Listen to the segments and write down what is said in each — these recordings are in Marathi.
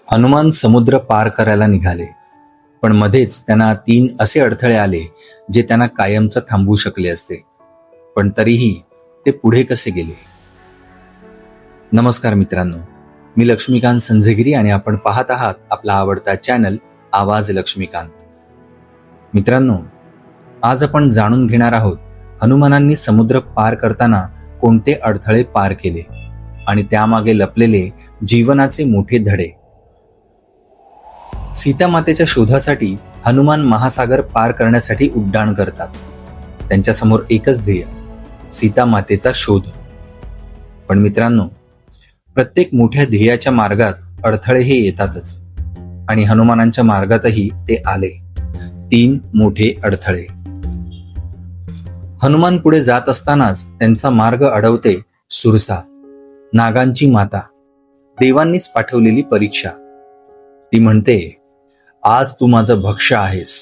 हनुमान समुद्र पार करायला निघाले, पण मध्येच त्यांना 3 असे अडथळे आले जे त्यांना कायमचं थांबवू शकले असते. पण तरीही ते पुढे कसे गेले? नमस्कार मित्रांनो, मी लक्ष्मीकांत संझगिरी आणि आपण पाहत आहात आपला आवडता चॅनल आवाज लक्ष्मीकांत. मित्रांनो, आज आपण जाणून घेणार आहोत हनुमानांनी समुद्र पार करताना कोणते अडथळे पार केले आणि त्यामागे लपलेले जीवनाचे मोठे धडे. सीता मातेच्या शोधासाठी हनुमान महासागर पार करण्यासाठी उड्डाण करतात. त्यांच्या समोर एकच ध्येय, सीता मातेचा शोध. पण मित्रांनो, प्रत्येक मोठ्या ध्येयाच्या मार्गात अडथळे हे येतातच आणि हनुमानांच्या मार्गातही ते आले. 3 मोठे अडथळे. हनुमान पुढे जात असतानाच त्यांचा मार्ग अडवते सुरसा, नागांची माता, देवांनीच पाठवलेली परीक्षा. ती म्हणते, आज तू माझं भक्ष्य आहेस.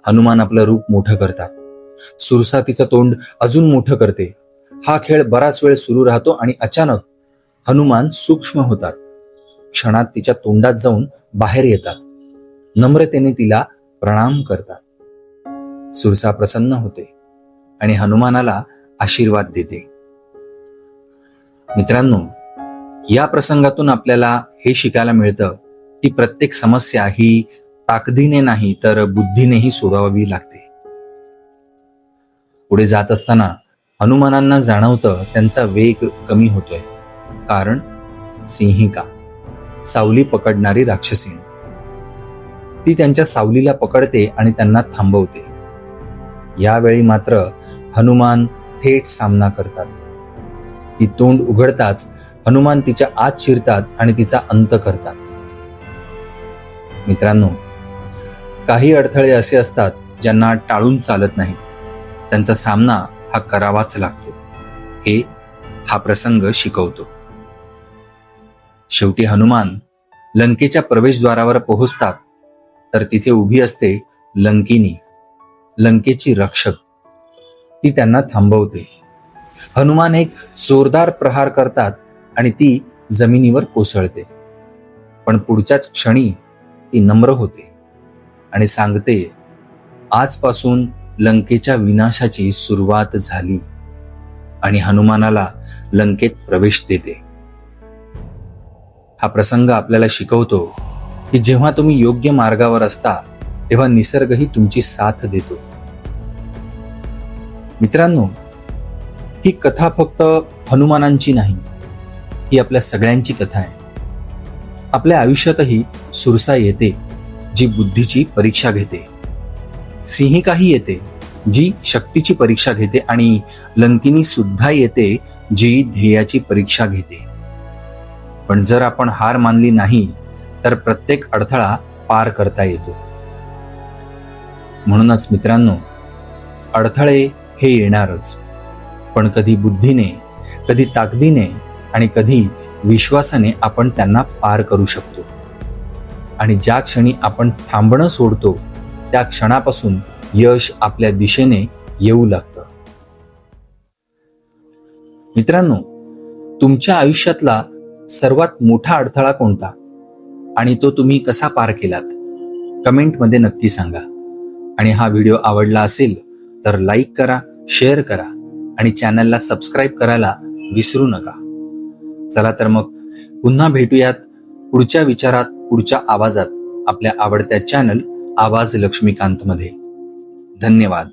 हनुमान आपलं रूप मोठं करतात. सुरसा तिचं तोंड अजून मोठं करते. हा खेळ बराच वेळ सुरू राहतो आणि अचानक हनुमान सूक्ष्म होतात. क्षणात तिच्या तोंडात जाऊन बाहेर येतात. नम्रतेने तिला प्रणाम करतात. सुरसा प्रसन्न होते आणि हनुमानाला आशीर्वाद देते. मित्रांनो, या प्रसंगातून आपल्याला हे शिकायला मिळतं की प्रत्येक समस्या ही ताकदीने नाही तर बुद्धीनेही सोडवावी लागते. पुढे जात असताना हनुमानांना जाणवतं त्यांचा वेग कमी होतोय, कारण सिंहिका, सावली पकडणारी राक्षसीण, ती त्यांच्या सावलीला पकडते आणि त्यांना थांबवते. यावेळी मात्र हनुमान थेट सामना करतात. ती तोंड उघडताच हनुमान तिच्या आत शिरतात आणि तिचा अंत करतात. मित्रांनो, काही अडथळे असे असतात ज्यांना टाळून चालत नाही. त्यांचा सामना हा करावाच लागतो. हे हा प्रसंग शिकवतो. शेवटी हनुमान लंकेच्या प्रवेशद्वारावर पोहोचतात तर तिथे उभी असते लंकिनी, लंकेची रक्षक. ती त्यांना थांबवते. हनुमान एक जोरदार प्रहार करतात आणि ती जमिनीवर कोसळते. पण पुढच्याच क्षणी ती नम्र होते आणि सांगते, आजपासून लंकेच्या विनाशाची सुरुवात झाली, आणि हनुमानाला लंकेत प्रवेश देते. हा प्रसंग आपल्याला शिकवतो की जेव्हा तुम्ही योग्य मार्गावर असता तेव्हा निसर्गही तुमची साथ देतो. मित्रांनो, ही कथा फक्त हनुमानांची नाही, ही आपल्या सगळ्यांची कथा आहे. आपल्या आयुष्यातही सुरसा येते जी बुद्धीची परीक्षा घेते. सिंहिकाही येते जी शक्तीची परीक्षा घेते आणि लंकिनी सुद्धा येते जी ध्येयाची परीक्षा घेते. पण जर आपण हार मानली नाही तर प्रत्येक अडथळा पार करता येतो. म्हणूनच मित्रांनो, अडथळे हे येणारच, पण कधी बुद्धीने, कधी ताकदीने आणि कधी विश्वासाने आपण त्यांना पार करू शकतो. आणि ज्या क्षणी आपण थांबणं सोडतो त्या क्षणापासून यश आपल्या दिशेने येऊ लागतं. मित्रांनो, तुमच्या आयुष्यातला सर्वात मोठा अडथळा कोणता आणि तो तुम्ही कसा पार केलात? कमेंटमध्ये नक्की सांगा. आणि हा व्हिडिओ आवडला असेल तर लाईक करा, शेअर करा आणि चॅनलला सबस्क्राईब करायला विसरू नका. चला तर मग पुन्हा भेटूयात पुढच्या विचारात, पुढच्या आवाजात, आपल्या आवडत्या चॅनल आवाज लक्ष्मीकांत मध्ये. धन्यवाद.